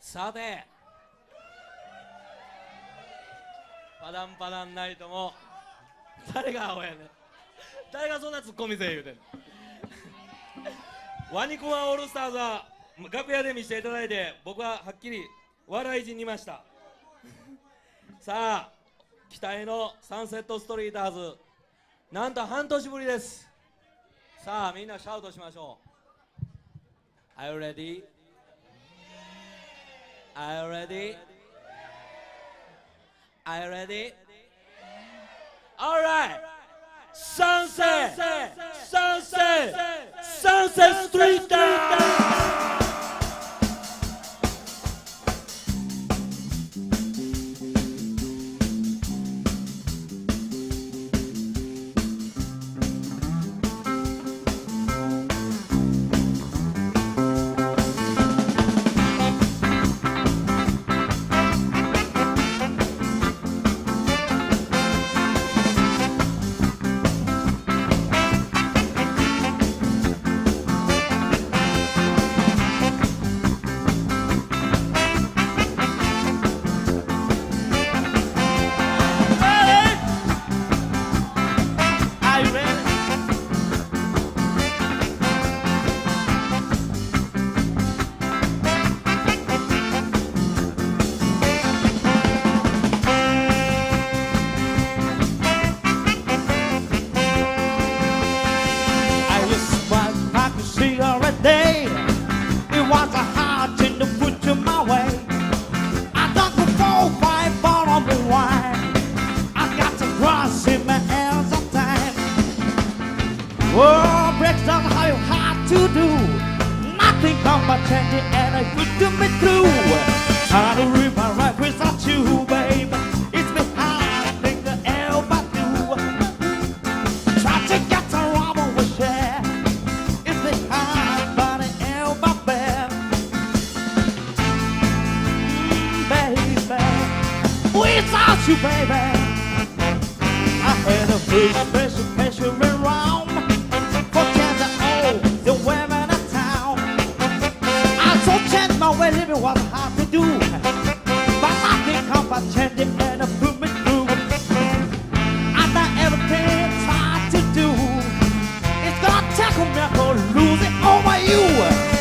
さてパダンパダンナイトも誰がアホやねん、誰がそんなツッコミせ言うてんのワニコマオールスターズは楽屋で見せていただいて僕ははっきり笑い死にましたさあ期待のサンセットストリーターズなんと半年ぶりです。さあみんなシャウトしましょう。 Are you ready? Are you ready? Are you ready? Alright! Sunset! Sunset! Sunset Street Dance! World breaks down how you have to do. Nothing come but change and I put to me through. Try to read my right without you, baby. It's been hard, think the hell but do. Try to get the rubber with share. It's been hard, but the hell but bad. Baby, without you, baby, I had a big special around. My way living was hard to do, but I think come by changing and put me through. And not everything I try to do, it's gonna take a miracle, lose it over you.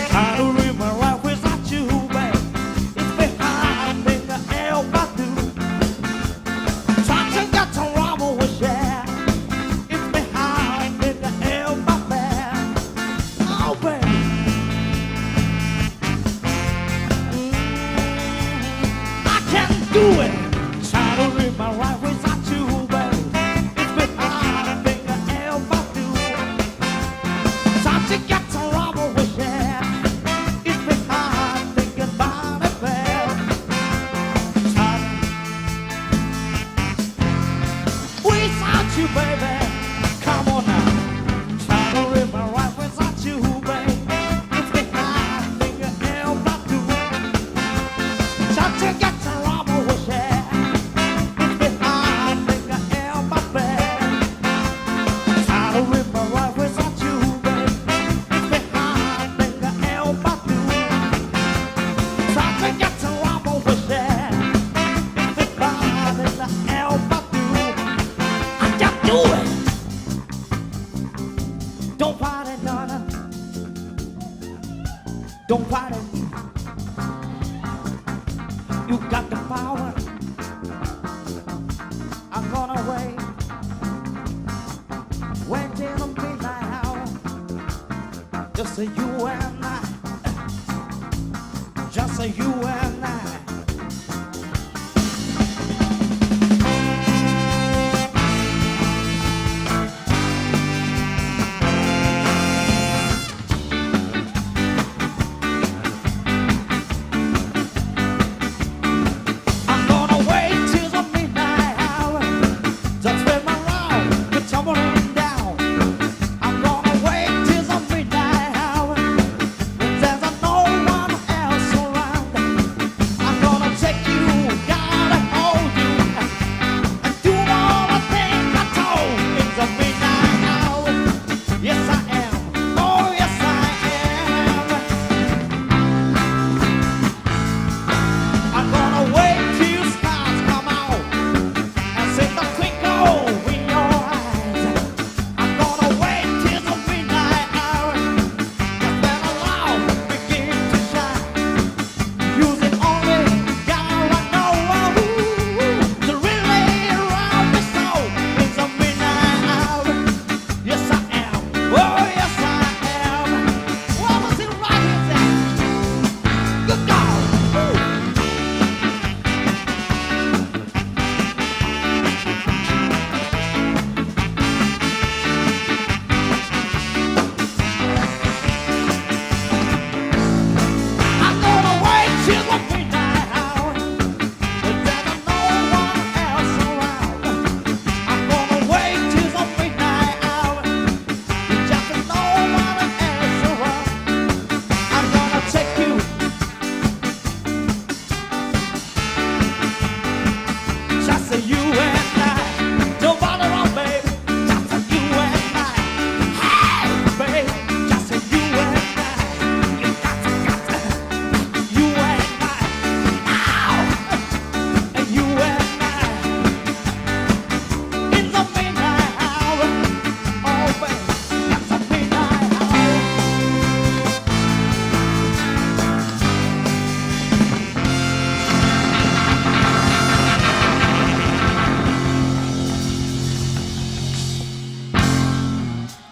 Try to live my life without you, babe. It's been hard, think the hell but do. Try to get to rubber with share. It's been hard, think the hell but bad. Oh, babe. Do it. Try to live my life without you, babe. It's been hard, think I ever do. Time to get to rubber with share. It's been hard thinking about it, babe. Without you, baby. Come on now. Try to live my life without you, babe. It's been hard, think I ever do. Time to get to rubber with share. It's been hard, think I ever bad. Try to live my life without you, babe. It's been hard, think I ever do. Try to get to rubber with share. It's been hard, think I ever do. I can't do it. Don't fight it, none. Don't fight it. You got the power. I'm gonna wait. Wait till the midnight hour. Just say you and I. Just say you and I.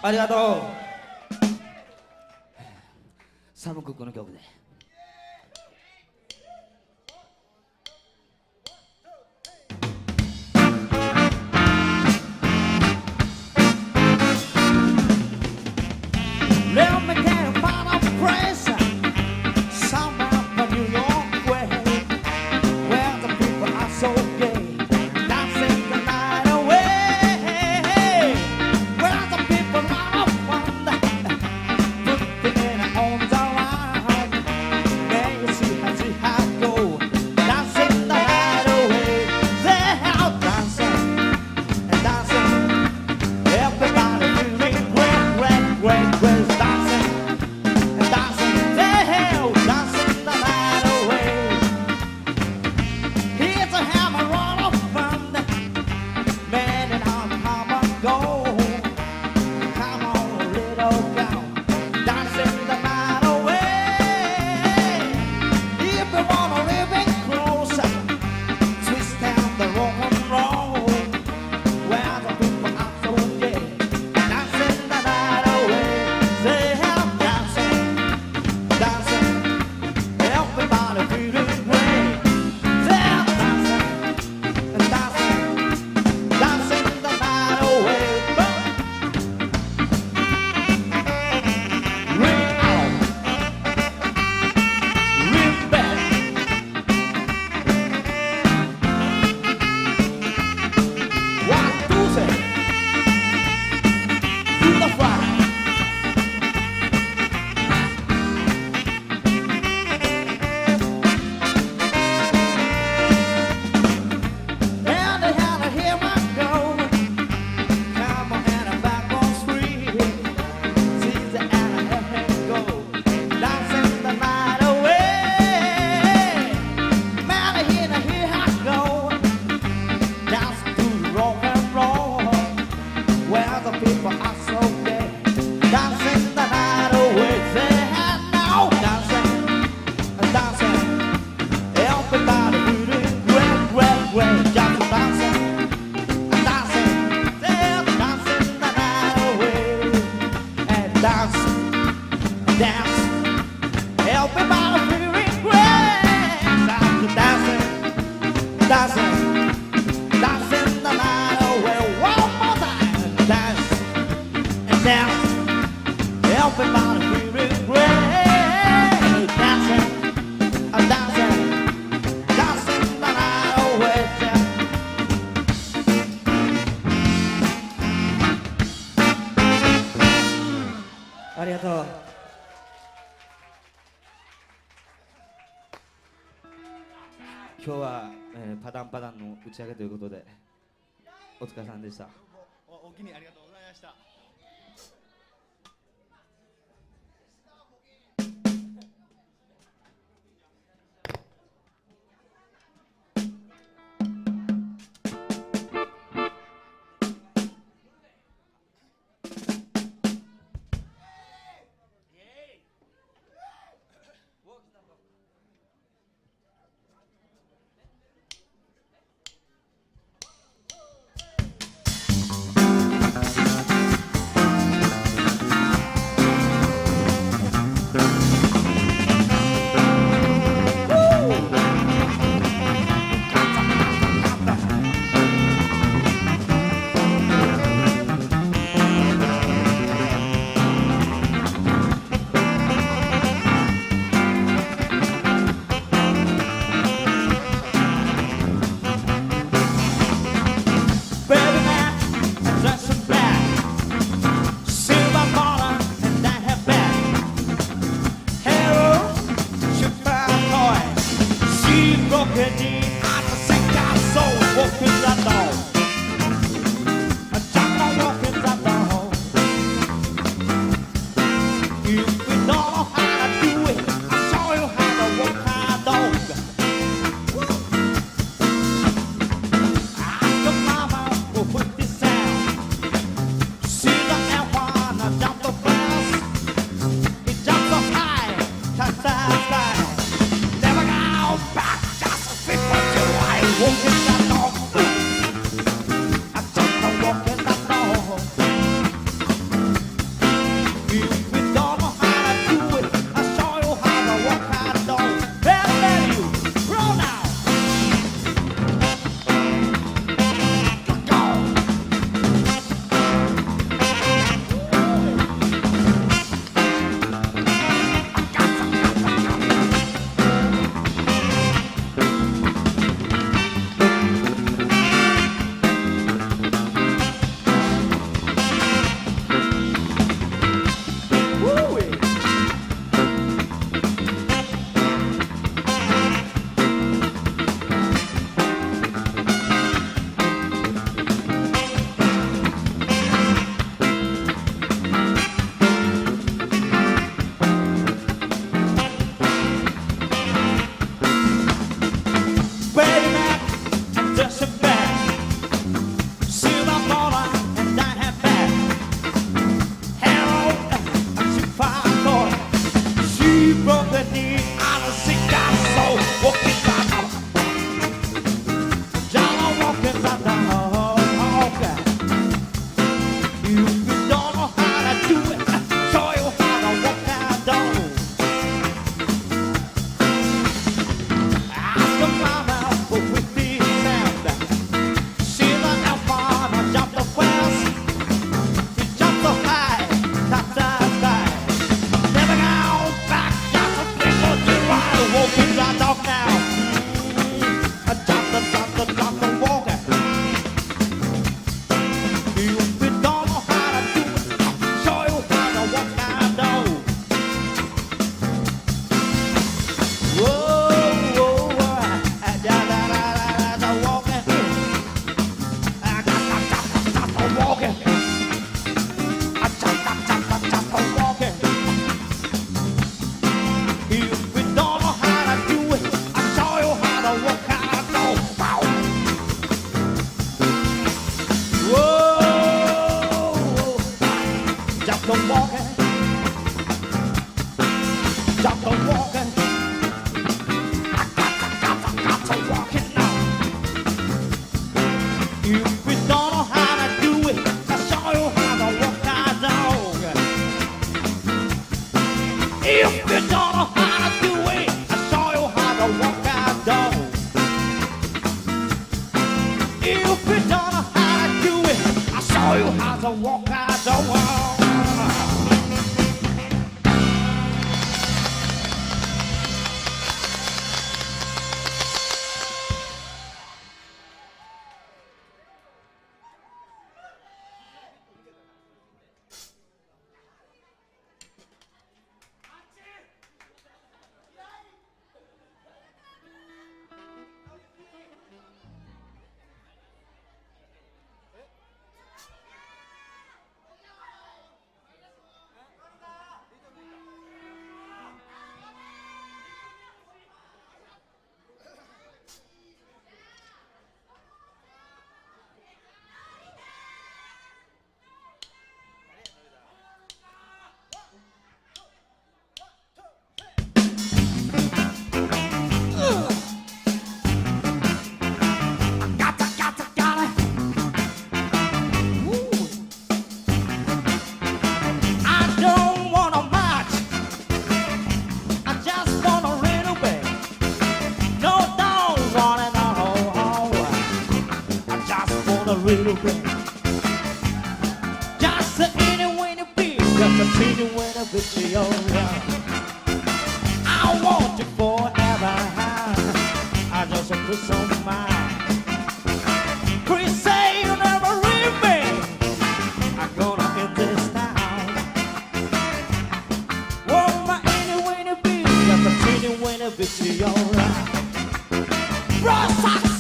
ありがとう。サム・クックの曲で。Let me get a final praise somewhere from New York way, where the people are so gay, dancing the night away. Where the people are fun, putting their arms around. Can you see how it go, dancing the night away? They're out dancing and dancing, everybody feeling great, great, great, great.今日は、パダンパダンの打ち上げということでお疲れさんでした。お気にありがとうございました。walk now. Just a walk. If you don't know how to do it, I'll show you how to walk now. Whoa, whoa, whoa, da walking. Just walking. Just walking. If we don't know how to do it, I'll show you how to walk out. Wow. Whoa, just walking. Just walking. Got to walking now. If we don't know how to do it, I'll show you how to walk our dog. If you don't know how to do it, I'll show you how to walk our dog. If you don't know how to do it, I'll show you how to walk our dog. Gotta. Woo. I don't wanna march. I just want a little bit. No, don't want it all. I just want a little bit. Just a itty winny bit. Just a teeny winny bit of your love. I want you forever. I just put some mind. Please say you never leave me. I'm gonna hit this town. Oh, my itty winny bit. Just a teeny winny bit of your love. Raw socks.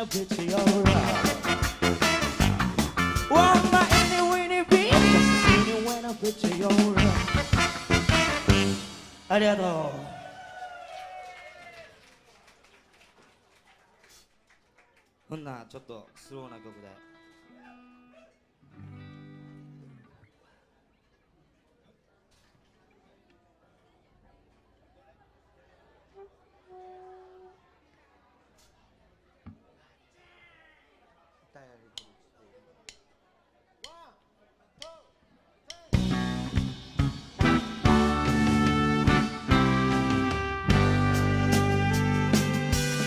a picture your love. Well, my any winnie be just any when a picture your love. ありがとう。ほんなちょっとスローな曲で。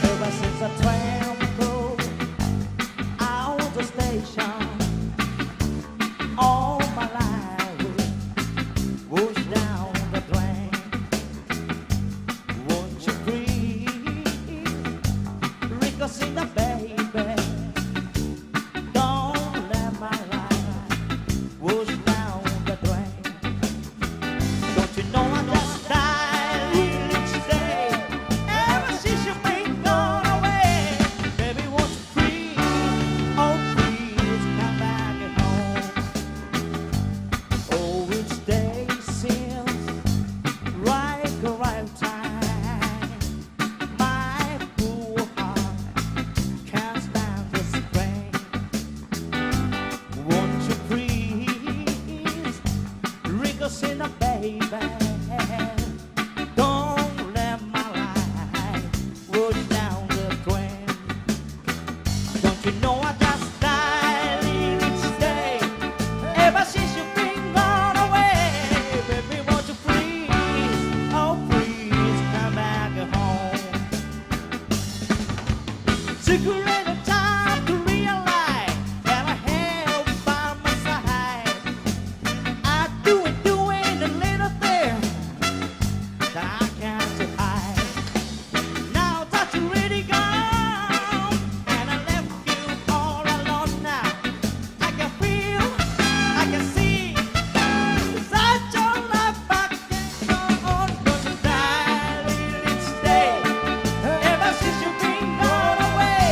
Ever since I traveled out the station, all my life was down the drain. Won't you please reconsider, baby? Don't let my life was down the drain. Don't you know I just died each day ever since you've been gone away? Baby, won't you please, oh please come back at home? Oh, each day seems like a lifetime. My poor heart can't stand this pain. Won't you please reconsider, baby? Don't let my life roll down the drain. Don't you know I just died each day ever since you've been gone away? Baby, won't you please, oh please come back home? Took a little time to realize that I have you by my side. I doing a little thing that I can't hide. Now that you're really gone and I left you all alone now, I can feel, I can see that your life I can't go on. But you died each day ever since you've been gone away.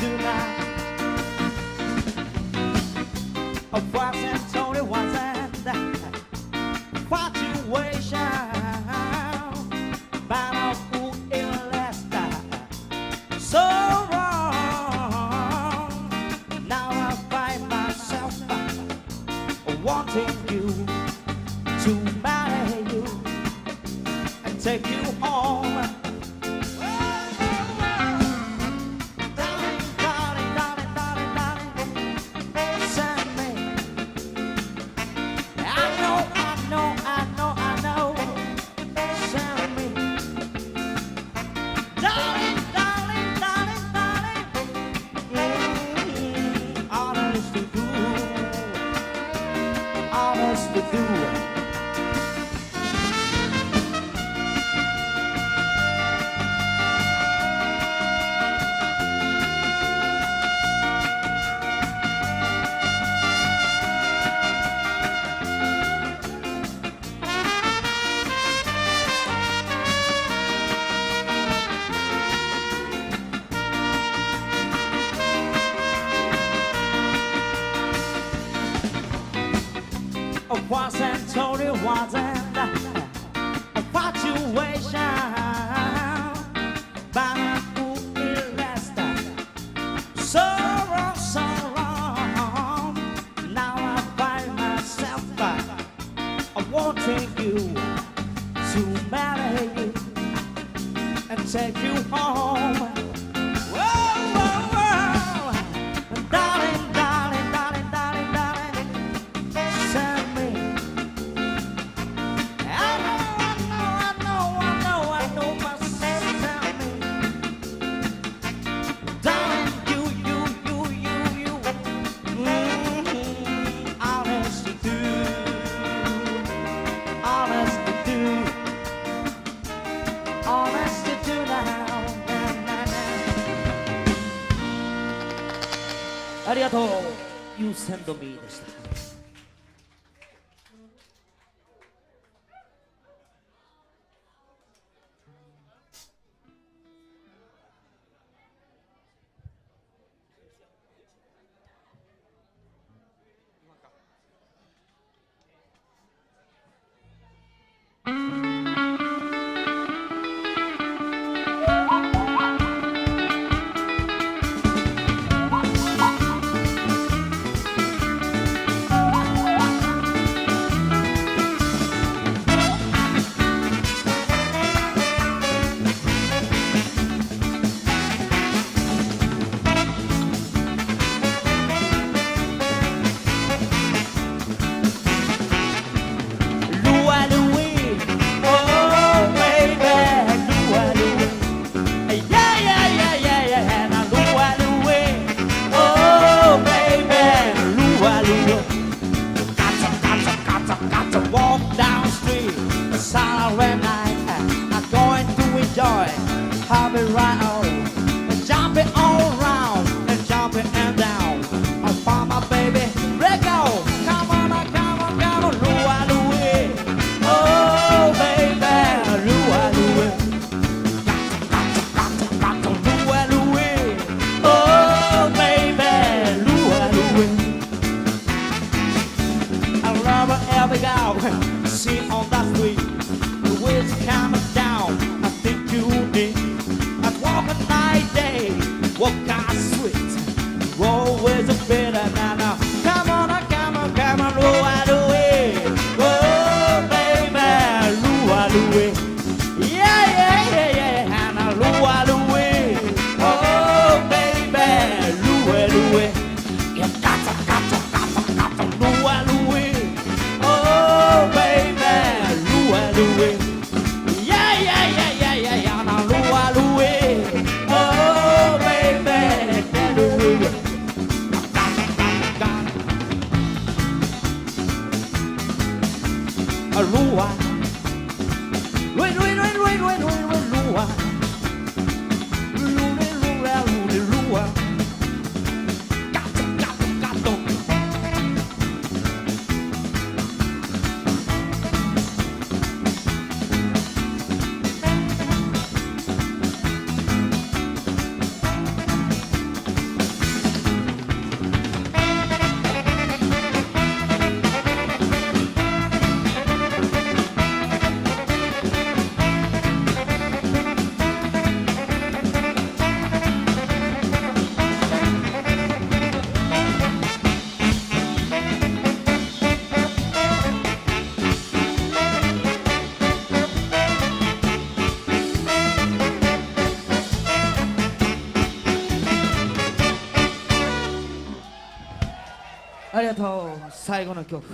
tonight. I wasn't told it wasn't fatuation, but of who it last so wrong. Now I find myself wanting you to marry you and take you home. Darling, darling, darling, darling, darling, send me. I know, I know, I know, I know. Send me. Darling, darling, darling, darling. Honest to do. Honest to do. Wasn't told it wasn't a fatuation, but who it last so wrong, so wrong. Now I find myself wanting you to marry you and take you home. Whoa, whoa, whoa. Darling, darling, darling, darling, darling, send me. I know, I know, I know, I know, I know myself, tell me. Darling, you, honest to do, honest to do, honest to do now, now, now, now. ありがとう、You Send Me でした。ありがとう。最後の曲。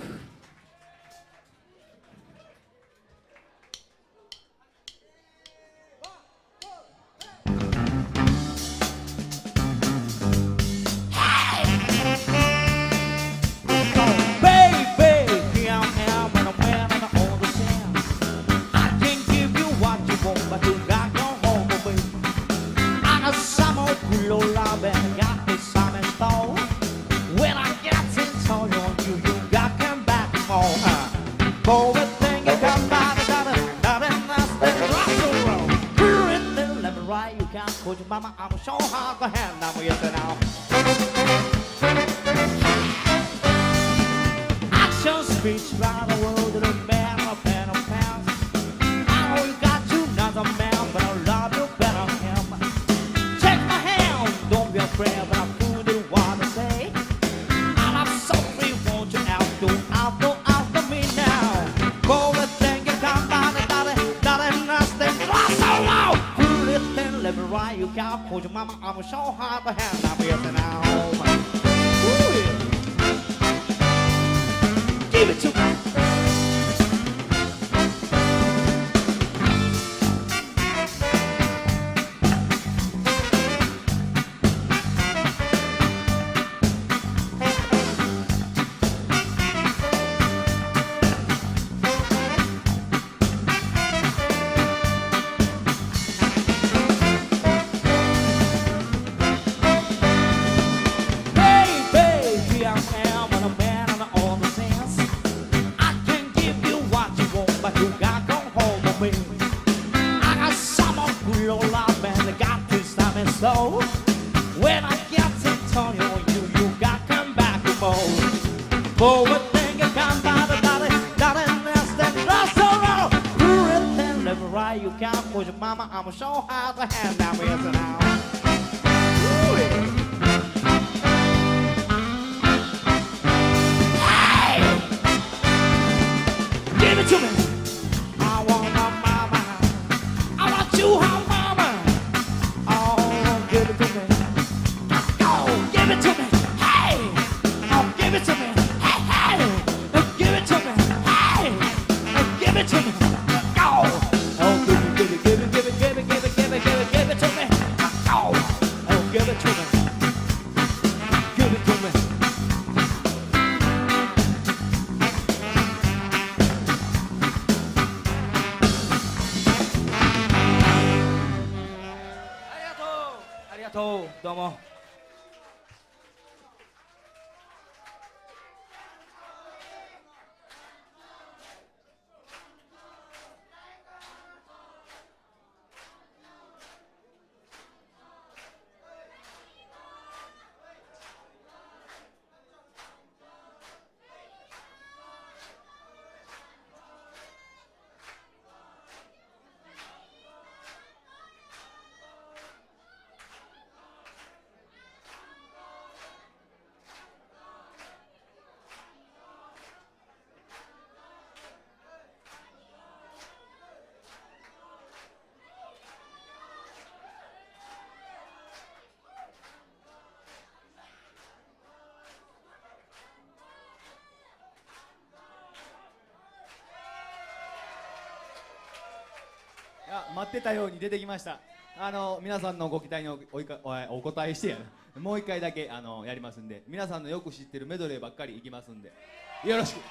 Mama, I'm so hard to hand. I'm with you now. Action speech around the world to the man of pen of pounds. I know you got you another man, but I love you better him. Take my hand, don't be afraid, but I'm fool to what to say. And I'm sorry, won't you after me now? Go and think you come by the darling, nothing, so loud. Let me ride you got push your mama, I'm so hard to hand. I'm here now. Ooh, yeah. Give it to me. So when I get to tell you got come back to more. Forward thing you come by the darling, that's the lost sorrow. Everything live right, you can't push your mama. I'm so hard to hand down here now. Hey, give it to me. I want my mama. I want you, home mama. Give it to me. Oh, give it to me. Hey. Oh, give it to me. Hey, hey. Oh, give it to me. Hey. Oh, give it to me. Oh. Oh, give it to me. Oh. Oh, give it to me. Give it to me. Arigatou. どうも。いや待ってたように出てきました。皆さんのご期待にお答えしてやる。もう一回だけやりますんで、皆さんのよく知ってるメドレーばっかりいきますんで、よろしく。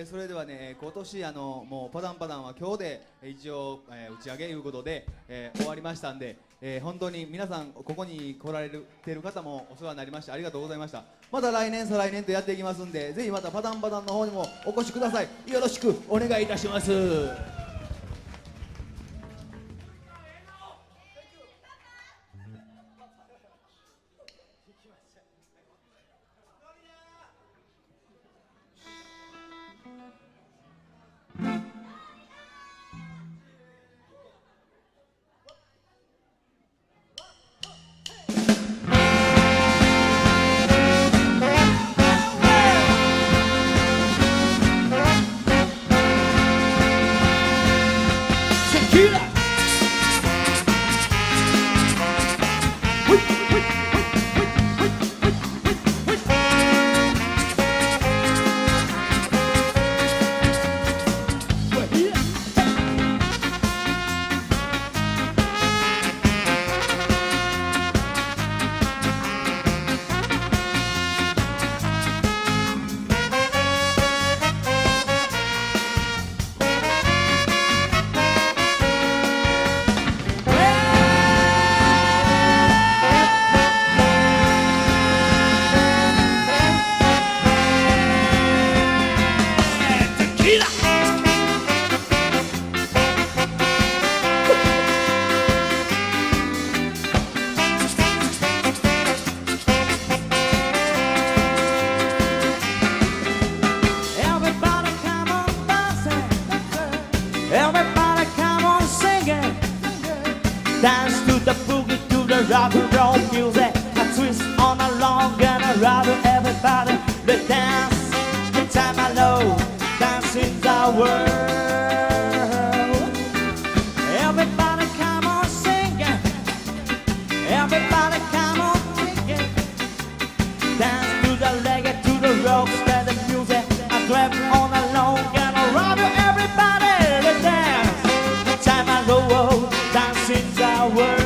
それではね、今年もうパダンパダンは今日で一応、打ち上げいうことで、終わりましたんで、本当に皆さんここに来られてる方もお世話になりましてありがとうございました。また来年再来年とやっていきますんで、ぜひまたパダンパダンの方にもお越しください。よろしくお願いいたします。Dance to the boogie, to the rock and roll music. I twist on along and I rub everybody. The dance, the time I know, dance is the world. Everybody come on singing. Everybody come on singing. Dance to the reggae, to the rock, steady music. I grab on along and I rub everybody. The dance, the time I know, dance is the world.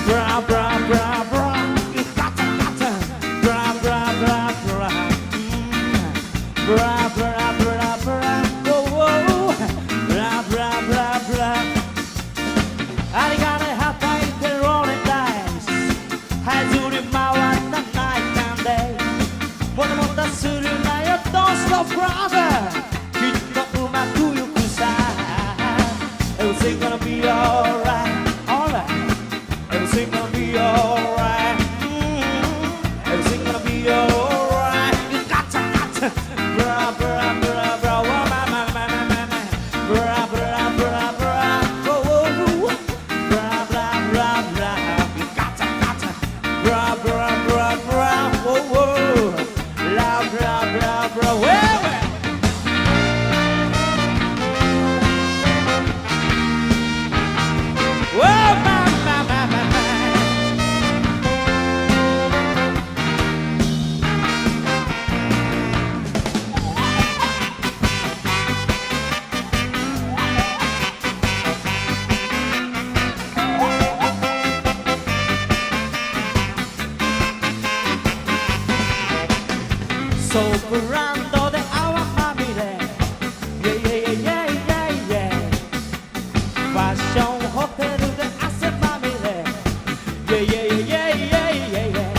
Bra bra bra bra, gata gata, bra bra bra bra, bra bra bra bra, whoa whoa, bra bra bra bra. Arigane hataite rolling dice, hazuri mawata night and day. Mota mota suru na yo, don't stop brother. Kitto umaku yuku sa, everything gonna be alright, alright. Everything gonna be alright. Everything gonna be alright. You gotcha, bra bra bra bra, wah ma ma ma ma ma ma, bra bra bra bra, whoa whoa whoa, bra bra bra bra, you gotcha, bra bra bra bra, whoa whoa, la bra bra bra, where? Whoa, ma ma ma ma ma. Soprando de agua famile, yeah yeah yeah yeah yeah. Fashion hotel de ace famile, yeah yeah yeah yeah yeah yeah.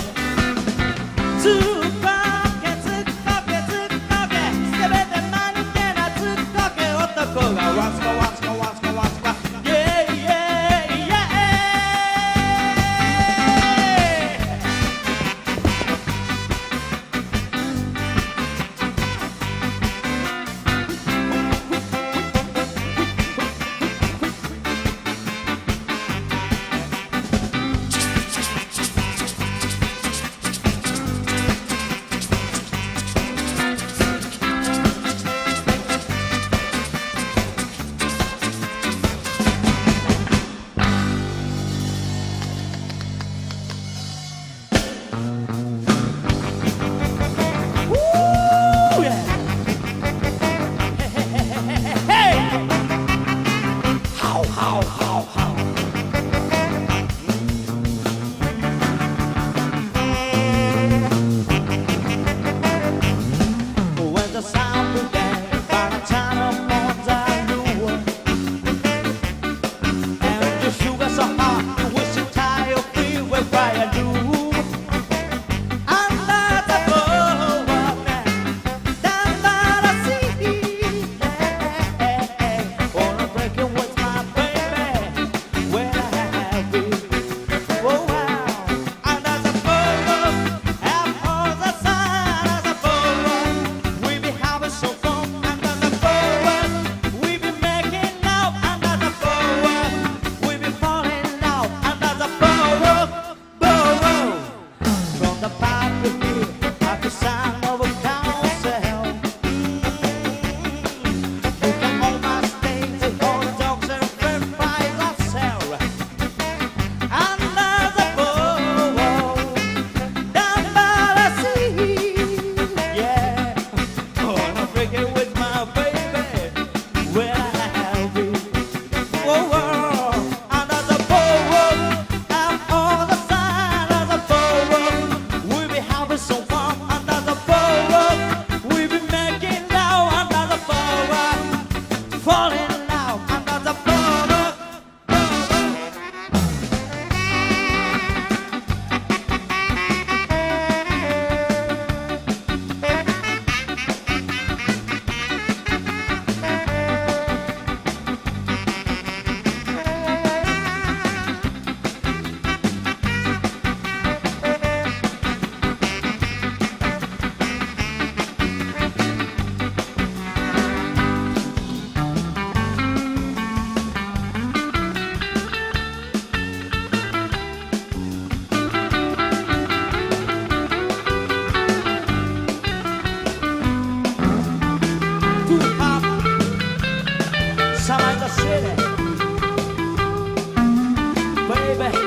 Tsukoke tsukoke tsukoke, sebete manike na tsukoke otoko ga watsuko watsuko watsuko watsuko, yeah yeah yeah. baby.